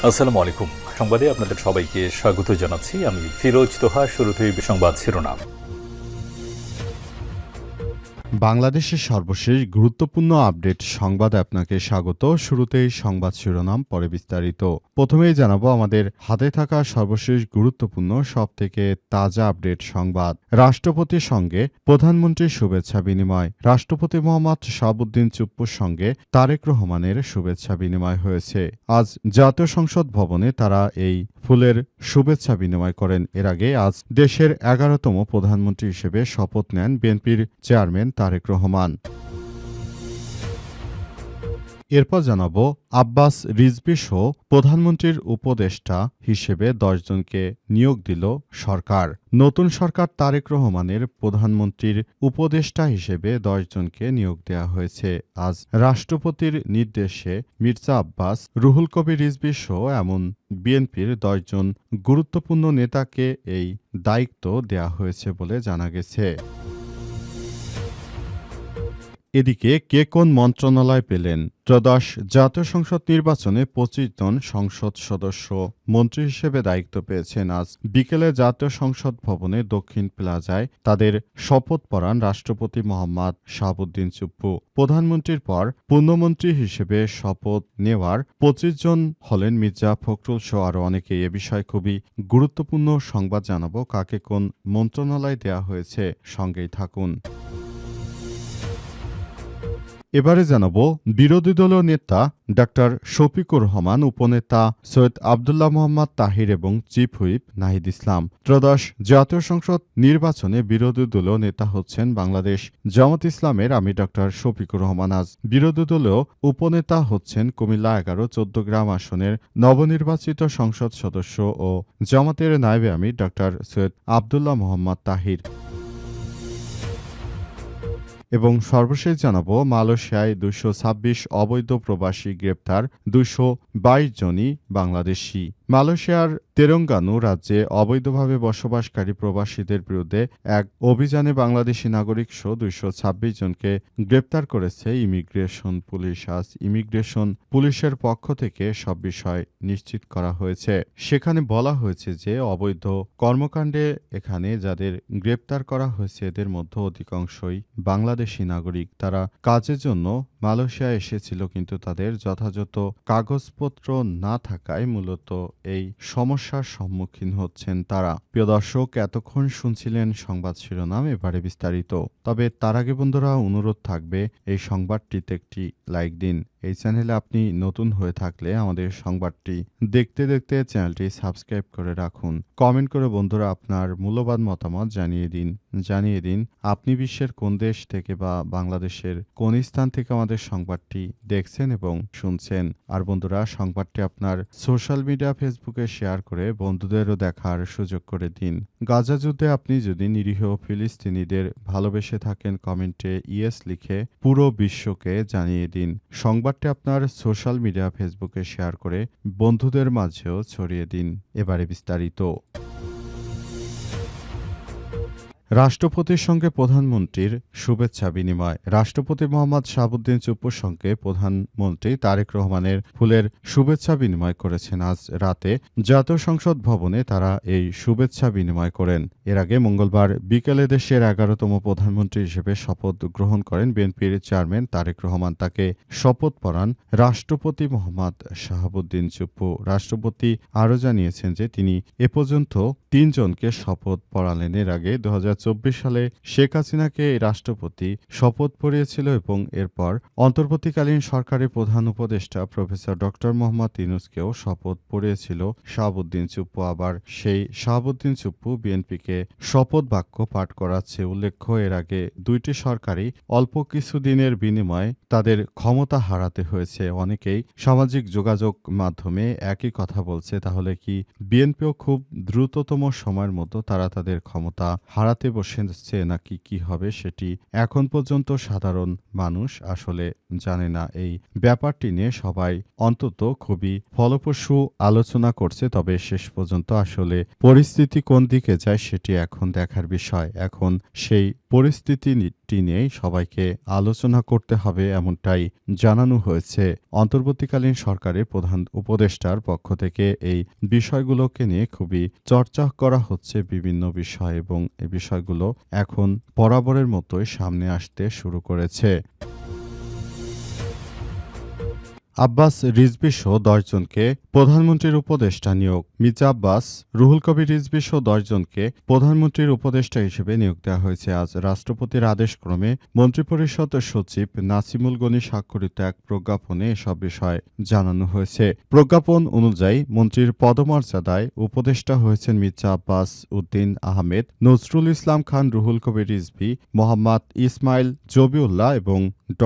আসসালামু আলাইকুম। সংবাদে আপনাদের সবাইকে স্বাগত জানাচ্ছি। আমি ফিরোজ তোহা। শুরুতেই সংবাদ শিরোনাম। বাংলাদেশের সর্বশেষ গুরুত্বপূর্ণ আপডেট সংবাদে আপনাকে স্বাগত। শুরুতেই সংবাদ শিরোনাম, পরে বিস্তারিত। প্রথমেই জানাবো আমাদের হাতে থাকা সর্বশেষ গুরুত্বপূর্ণ সবথেকে তাজা আপডেট সংবাদ। রাষ্ট্রপতির সঙ্গে প্রধানমন্ত্রীর শুভেচ্ছা বিনিময়। রাষ্ট্রপতি মোহাম্মদ শাহাবুদ্দিন চুপ্পুর সঙ্গে তারেক রহমানের শুভেচ্ছা বিনিময় হয়েছে। আজ জাতীয় সংসদ ভবনে তারা এই ফুলের শুভেচ্ছা বিনিময় করেন। এর আগে আজ দেশের 11তম প্রধানমন্ত্রী হিসেবে শপথ নেন বিএনপির চেয়ারম্যান তারেক রহমান। এরপর জানাবো আব্বাস রিজভী সহ প্রধানমন্ত্রীর উপদেষ্টা হিসেবে 10 জনকে নিয়োগ দিল সরকার। নতুন সরকার তারেক রহমানের প্রধানমন্ত্রীর উপদেষ্টা হিসেবে 10 জনকে নিয়োগ দেওয়া হয়েছে। আজ রাষ্ট্রপতির নির্দেশে মির্জা আব্বাস, রুহুল কবির রিজভী সহ এমন বিএনপির 10 জন গুরুত্বপূর্ণ নেতাকে এই দায়িত্ব দেওয়া হয়েছে বলে জানা গেছে। এদিকে কে কোন মন্ত্রণালয় পেলেন? ত্রয়োদশ জাতীয় সংসদ নির্বাচনে 25 জন সংসদ সদস্য মন্ত্রী হিসেবে দায়িত্ব পেয়েছেন। আজ বিকেলে জাতীয় সংসদ ভবনে দক্ষিণ প্লাজায় তাদের শপথ পড়ান রাষ্ট্রপতি মোহাম্মদ শাহাবুদ্দিন চুপ্পু। প্রধানমন্ত্রীর পর পূর্ণমন্ত্রী হিসেবে শপথ নেওয়ার 25 জন হলেন মির্জা ফখরুল সহ আরও অনেকে। এ বিষয়ে খুবই গুরুত্বপূর্ণ সংবাদ জানাবো। কাকে কোন মন্ত্রণালয় দেওয়া হয়েছে, সঙ্গেই থাকুন। এবারে জানাবো বিরোধী দলীয় নেতা ডাক্তার শফিকুর রহমান, উপনেতা সৈয়দ আবদুল্লাহ মোহাম্মদ তাহির এবং চিফ হুইপ নাহিদ ইসলাম। ত্রয়োদশ জাতীয় সংসদ নির্বাচনে বিরোধী দলীয় নেতা হচ্ছেন বাংলাদেশ জামাত ইসলামের আমির ডাক্তার শফিকুর রহমান। আজ বিরোধী দলীয় উপনেতা হচ্ছেন কুমিল্লা 11-14 আসনের নবনির্বাচিত সংসদ সদস্য ও জামাতের নায়েবে আমির ডাক্তার সৈয়দ আবদুল্লাহ মোহাম্মদ তাহির। এবং সর্বশেষ জানাবো মালয়েশিয়ায় 226 অবৈধ প্রবাসী গ্রেপ্তার, 222 জনই বাংলাদেশি। মালয়েশিয়ার তেরেঙ্গানু রাজ্যে অবৈধভাবে বসবাসকারী প্রবাসীদের বিরুদ্ধে এক অভিযানে বাংলাদেশি নাগরিক সহ 226 জনকে গ্রেপ্তার করেছে ইমিগ্রেশন পুলিশ। আজ ইমিগ্রেশন পুলিশের পক্ষ থেকে সব বিষয় নিশ্চিত করা হয়েছে। সেখানে বলা হয়েছে যে অবৈধ কর্মকাণ্ডে এখানে যাদের গ্রেপ্তার করা হয়েছে এদের মধ্যে অধিকাংশই বাংলাদেশি নাগরিক। তারা কাজের জন্য মালয়েশিয়া এসেছিল, কিন্তু তাদের যথাযথ কাগজপত্র না থাকায় মূলত এই সমস্যার সম্মুখীন হচ্ছেন তারা। প্রিয় দর্শক, এতক্ষণ শুনছিলেন সংবাদ শিরোনাম, এবারে বিস্তারিত। তবে তার আগে বন্ধুরা অনুরোধ থাকবে এই সংবাদটিতে একটি লাইক দিন। এই চ্যানেলে আপনি নতুন হয়ে থাকলে আমাদের সংবাদটি দেখতে দেখতে চ্যানেলটি সাবস্ক্রাইব করে রাখুন। কমেন্ট করে বন্ধুরা আপনার মূল্যবান মতামত জানিয়ে দিন আপনি বিশ্বের কোন দেশ থেকে বা বাংলাদেশের কোন স্থান থেকে আমাদের সংবাদটি দেখছেন এবং শুনছেন। আর বন্ধুরা, সংবাদটি আপনার সোশ্যাল মিডিয়া ফেসবুকে শেয়ার করে বন্ধুদেরও দেখার সুযোগ করে দিন। গাজা যুদ্ধে আপনি যদি নিরীহ ফিলিস্তিনিদের ভালোবেসে থাকেন, কমেন্টে ইয়েস লিখে পুরো বিশ্বকে জানিয়ে দিন। সংবাদটি আপনার সোশ্যাল মিডিয়া ফেসবুকে শেয়ার করে বন্ধুদের মাঝেও ছড়িয়ে দিন। এবারে বিস্তারিত। রাষ্ট্রপতির সঙ্গে প্রধানমন্ত্রীর শুভেচ্ছা বিনিময়। রাষ্ট্রপতি মোহাম্মদ শাহাবুদ্দিন চুপ্পুর সঙ্গে প্রধানমন্ত্রী তারেক রহমানের ফুলের শুভেচ্ছা বিনিময় করেছেন। আজ রাতে জাতীয় সংসদ ভবনে তারা এই শুভেচ্ছা বিনিময় করেন। এর আগে মঙ্গলবার বিকেলে দেশের 11তম প্রধানমন্ত্রী হিসেবে শপথ গ্রহণ করেন বিএনপির চেয়ারম্যান তারেক রহমান। তাকে শপথ পড়ান রাষ্ট্রপতি মোহাম্মদ শাহাবুদ্দিন চুপ্পু। রাষ্ট্রপতি আরও জানিয়েছেন যে তিনি এ পর্যন্ত 3 জনকে শপথ পড়ালেন। এর আগে 2024 সালে শেখ হাসিনাকে রাষ্ট্রপতি শপথ পড়িয়েছিল এবং এরপর অন্তর্বর্তীকালীন সরকারের প্রধান উপদেষ্টা প্রফেসর ডক্টর মোহাম্মদ ইউনূসকেও শপথ পড়িয়েছিল শাহাবুদ্দিন চুপ্পু। আবার সেই শাহাবুদ্দিন চুপ্পু বিএনপিকে শপথ বাক্য পাঠ করাচ্ছে। উল্লেখ্য, এর আগে 2টি সরকারই অল্প কিছুদিনের বিনিময়ে তাদের ক্ষমতা হারাতে হয়েছে। অনেকেই সামাজিক যোগাযোগ মাধ্যমে একই কথা বলছে। তাহলে কি বিএনপিও খুব দ্রুততম সময়ের মতো তারা তাদের ক্ষমতা হারাতে বসেছে, নাকি কি হবে সেটি এখন পর্যন্ত সাধারণ মানুষ আসলে জানে না। এই ব্যাপারটি নিয়ে সবাই অন্তত খুবই ফলপ্রসূ আলোচনা করছে। তবে শেষ পর্যন্ত আসলে পরিস্থিতি কোন দিকে যায় সেটি এখন দেখার বিষয়। এখন সেই পরিস্থিতিটি নিয়ে সবাইকে আলোচনা করতে হবে এমনটাই জানানো হয়েছে। অন্তর্বর্তীকালীন সরকারের প্রধান উপদেষ্টার পক্ষ থেকে এই বিষয়গুলোকে নিয়ে খুবই চর্চা করা হচ্ছে বিভিন্ন বিষয় এবং এই বিষয়গুলো এখন বরাবরের মতোই সামনে আসতে শুরু করেছে। আব্বাস রিজভী সহ 10 জনকে প্রধানমন্ত্রীর উপদেষ্টা নিয়োগ। মির্জা আব্বাস, রুহুল কবির রিজভী সহ 10 জনকে প্রধানমন্ত্রীর উপদেষ্টা হিসেবে নিয়োগ দেওয়া হয়েছে। আজ রাষ্ট্রপতির আদেশক্রমে মন্ত্রিপরিষদ সচিব নাসিমুল গনি স্বাক্ষরিত এক প্রজ্ঞাপনে এসব বিষয় জানানো হয়েছে। প্রজ্ঞাপন অনুযায়ী মন্ত্রীর পদমর্যাদায় উপদেষ্টা হয়েছেন মির্জা আব্বাস উদ্দিন আহমেদ, নজরুল ইসলাম খান, রুহুল কবির রিজভী, মোহাম্মদ ইসমাইল জবিউল্লাহ এবং ড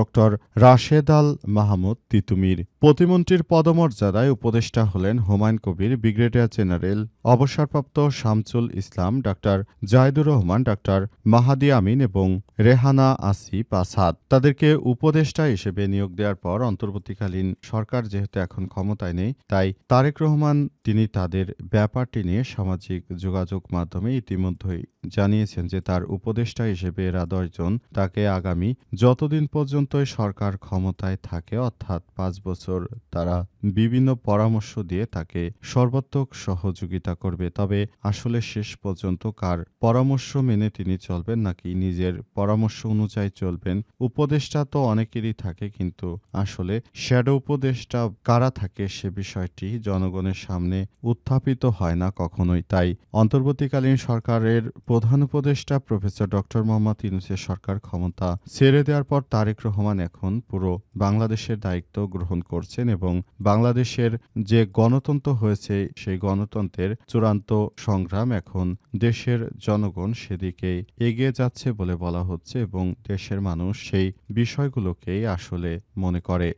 রাশেদ আল মাহমুদ তিতুমির। প্রতিমন্ত্রীর পদমর্যাদায় উপদেষ্টা হলেন হুমায়ুন কবির, ব্রিগেডিয়ার জেনারেল অবসরপ্রাপ্ত শামসুল ইসলাম, ডাক্তার জাহিদুর রহমান, ডাক্তার মাহাদি আমিন এবং রেহানা আসিফ আসাদ। তাদেরকে উপদেষ্টা হিসেবে নিয়োগ দেওয়ার পর অন্তর্বর্তীকালীন সরকার যেহেতু এখন ক্ষমতায় নেই, তাই তারেক রহমান তিনি তাদের ব্যাপারটি নিয়ে সামাজিক যোগাযোগ মাধ্যমে ইতিমধ্যেই জানিয়েছেন যে তার উপদেষ্টা হিসেবে এরা 10 জন তাকে আগামী যতদিন পর্যন্ত সরকার ক্ষমতায় থাকে অর্থাৎ 5 বছর তারা বিভিন্ন পরামর্শ দিয়ে তাকে সর্বাত্মক সহযোগিতা করবে। তবে আসলে শেষ পর্যন্ত কার পরামর্শ মেনে তিনি চলবেন নাকি নিজের পরামর্শ অনুযায়ী চলবেন, উপদেষ্টা তো অনেকেরই থাকে, কিন্তু আসলে শ্যাডো উপদেষ্টা কারা থাকে সে বিষয়টি জনগণের সামনে উত্থাপিত হয় না কখনোই। তাই অন্তর্বর্তীকালীন সরকারের প্রধান উপদেষ্টা প্রফেসর ড মোহাম্মদ ইউনূসের সরকার ক্ষমতা ছেড়ে দেওয়ার পর তারেক রহমান এখন পুরো বাংলাদেশের দায়িত্ব গ্রহণ করছেন এবং বাংলাদেশের যে গণতন্ত্র হয়েছে সেই গণতন্ত্রের চূড়ান্ত সংগ্রাম এখন দেশের জনগণ সেদিকে এগিয়ে যাচ্ছে বলে বলা হচ্ছে এবং দেশের মানুষ সেই বিষয়গুলোকেই আসলে মনে করে।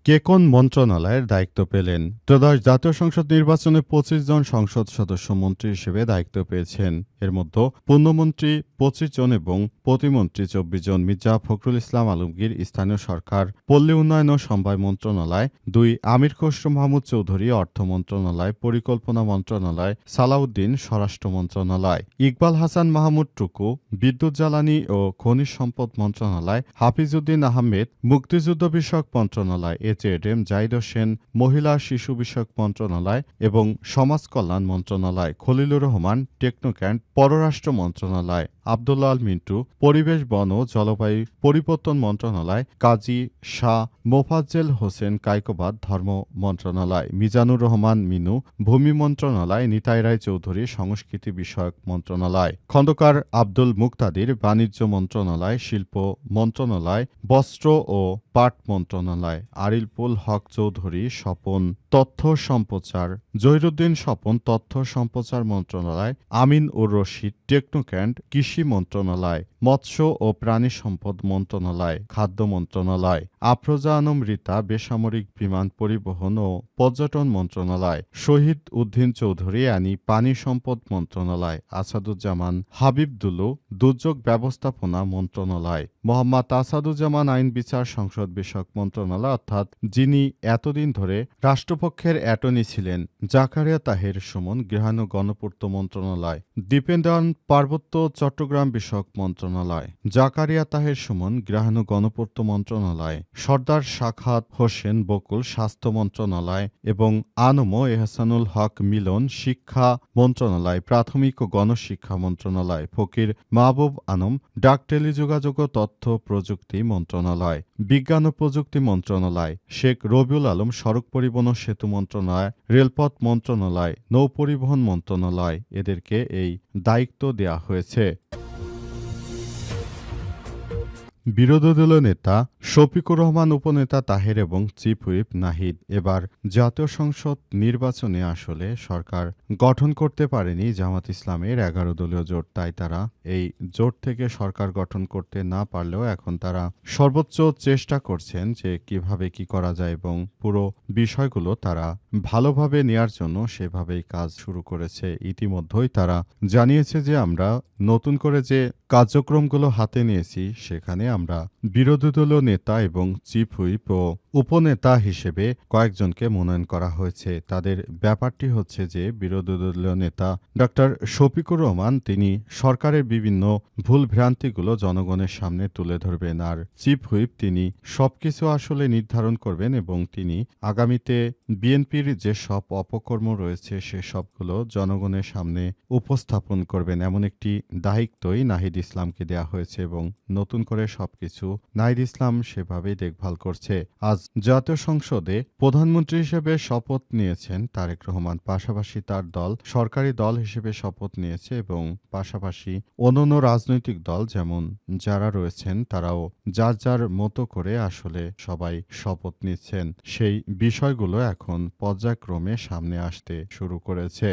কে কোন মন্ত্রণালয়ের দায়িত্ব পেলেন? ত্রয়োদশ জাতীয় সংসদ নির্বাচনে 25 জন সংসদ সদস্য মন্ত্রী হিসেবে দায়িত্ব পেয়েছেন। এর মধ্যে পূর্ণমন্ত্রী 25 জন এবং প্রতিমন্ত্রী 24 জন। মির্জা ফখরুল ইসলাম আলমগীর স্থানীয় সরকার, পল্লী উন্নয়ন ও সমবায় মন্ত্রণালয়। 2 আমির খসরু মাহমুদ চৌধুরী অর্থ মন্ত্রণালয়, পরিকল্পনা মন্ত্রণালয়। সালাউদ্দিন স্বরাষ্ট্র মন্ত্রণালয়। ইকবাল হাসান মাহমুদ টুকু বিদ্যুৎ জ্বালানি ও খনিজ সম্পদ মন্ত্রণালয়। হাফিজউদ্দিন আহমেদ মুক্তিযুদ্ধ বিষয়ক মন্ত্রণালয়। এজেএম জাহিদ হোসেন মহিলা শিশু বিষয়ক মন্ত্রণালয় এবং সমাজ কল্যাণ মন্ত্রণালয়। খলিলুর রহমান টেকনোক্যান্ট পররাষ্ট্র মন্ত্রণালয়। আব্দুল্লাহ আল মিন্টু পরিবেশ বন ও জলবায়ু পরিবর্তন মন্ত্রণালয়। কাজী শাহ মোফাজ্জেল হোসেন কায়কোবাদ ধর্ম মন্ত্রণালয়। মিজানুর রহমান মিনু ভূমি মন্ত্রণালয়। নিতাই রায় চৌধুরী সংস্কৃতি বিষয়ক মন্ত্রণালয়। খন্দকার আব্দুল মুক্তাদির বাণিজ্য মন্ত্রণালয়। শিল্প মন্ত্রণালয়। বস্ত্র ও পাট মন্ত্রণালয়। আরিলপুল হক চৌধুরী স্বপন তথ্য সম্প্রচার। জহিরুদ্দিন স্বপন তথ্য সম্প্রচার মন্ত্রণালয়। আমিন উর রশিদ টেকনোক্যান্ট কৃষি মন্ত্রণালয়। মৎস্য ও প্রাণী সম্পদ মন্ত্রণালয়। খাদ্য মন্ত্রণালয়। আফরোজা আলম রীতা বেসামরিক বিমান পরিবহন ও পর্যটন মন্ত্রণালয়। শহীদ উদ্দিন চৌধুরী পানি সম্পদ মন্ত্রণালয়। আসাদুজ্জামান হাবিবুল্লু দুর্যোগ ব্যবস্থাপনা মন্ত্রণালয়। মোহাম্মদ আসাদুজ্জামান আইন বিচার সংসদ বিষয়ক মন্ত্রণালয়, অর্থাৎ যিনি এতদিন ধরে রাষ্ট্রপক্ষের অ্যাটর্নি ছিলেন। জাকারিয়া তাহের সুমন গৃহায়ণ ও গণপূর্ত মন্ত্রণালয়। দীপেন্দ্রন পার্বত্য চট্টগ্রাম বিষয়ক মন্ত্রণালয়। জাকারিয়া তাহের সুমন গৃহায়ণ ও গণপূর্ত মন্ত্রণালয়। সর্দার সাখাত হোসেন বকুল স্বাস্থ্য মন্ত্রণালয় এবং আনম এহসানুল হক মিলন শিক্ষা মন্ত্রণালয়। প্রাথমিক ও গণশিক্ষা মন্ত্রণালয়। ফকির মাহবুব আনম ডাক টেলিযোগাযোগ ও তথ্য প্রযুক্তি মন্ত্রণালয়। বিজ্ঞান ও প্রযুক্তি মন্ত্রণালয়। শেখ রবিউল আলম সড়ক পরিবহন ও সেতু মন্ত্রণালয়। রেলপথ মন্ত্রণালয়। নৌ পরিবহন মন্ত্রণালয়। এদেরকে এই দায়িত্ব দেয়া হয়েছে। বিরোধী দলীয় নেতা শফিকুর রহমান, উপনেতা তাহের এবং চিফ হুইপ নাহিদ এবার জাতীয় সংসদ নির্বাচনে আসলে সরকার গঠন করতে পারেনি জামাত ইসলামের 11 দলীয় জোট। তাই তারা এই জোট থেকে সরকার গঠন করতে না পারলেও এখন তারা সর্বোচ্চ চেষ্টা করছেন যে কিভাবে কি করা যায় এবং পুরো বিষয়গুলো তারা ভালোভাবে নেয়ার জন্য সেভাবেই কাজ শুরু করেছে। ইতিমধ্যেই তারা জানিয়েছে যে আমরা নতুন করে যে কার্যক্রমগুলো হাতে নিয়েছি সেখানে আমরা বিরোধী দলীয় নেতা এবং চিফ হুইপ ও উপনেতা হিসেবে কয়েকজনকে মনোনয়ন করা হয়েছে। তাদের ব্যাপারটি হচ্ছে যে বিরোধী দলীয় নেতা ডক্টর শফিকুর রহমান তিনি সরকারের বিভিন্ন ভুল ভ্রান্তিগুলো জনগণের সামনে তুলে ধরবেন, আর চিফ হুইপ তিনি সবকিছু আসলে নির্ধারণ করবেন এবং তিনি আগামীতে বিএনপির যে সব অপকর্ম রয়েছে সে সবগুলো জনগণের সামনে উপস্থাপন করবেন। এমন একটি দায়িত্বই নাহিদ ইসলামকে দেয়া হয়েছে এবং নতুন করে সবকিছু নাহিদ ইসলাম সেভাবেই দেখভাল করছে। আজ জাতীয় সংসদে প্রধানমন্ত্রী হিসেবে শপথ নিয়েছেন তারেক রহমান, পাশাপাশি তার দল সরকারি দল হিসেবে শপথ নিয়েছে এবং পাশাপাশি অন্যান্য রাজনৈতিক দল যেমন যারা রয়েছেন তারাও যার যার মতো করে আসলে সবাই শপথ নিচ্ছেন। সেই বিষয়গুলো এখন পর্যায়ক্রমে সামনে আসতে শুরু করেছে।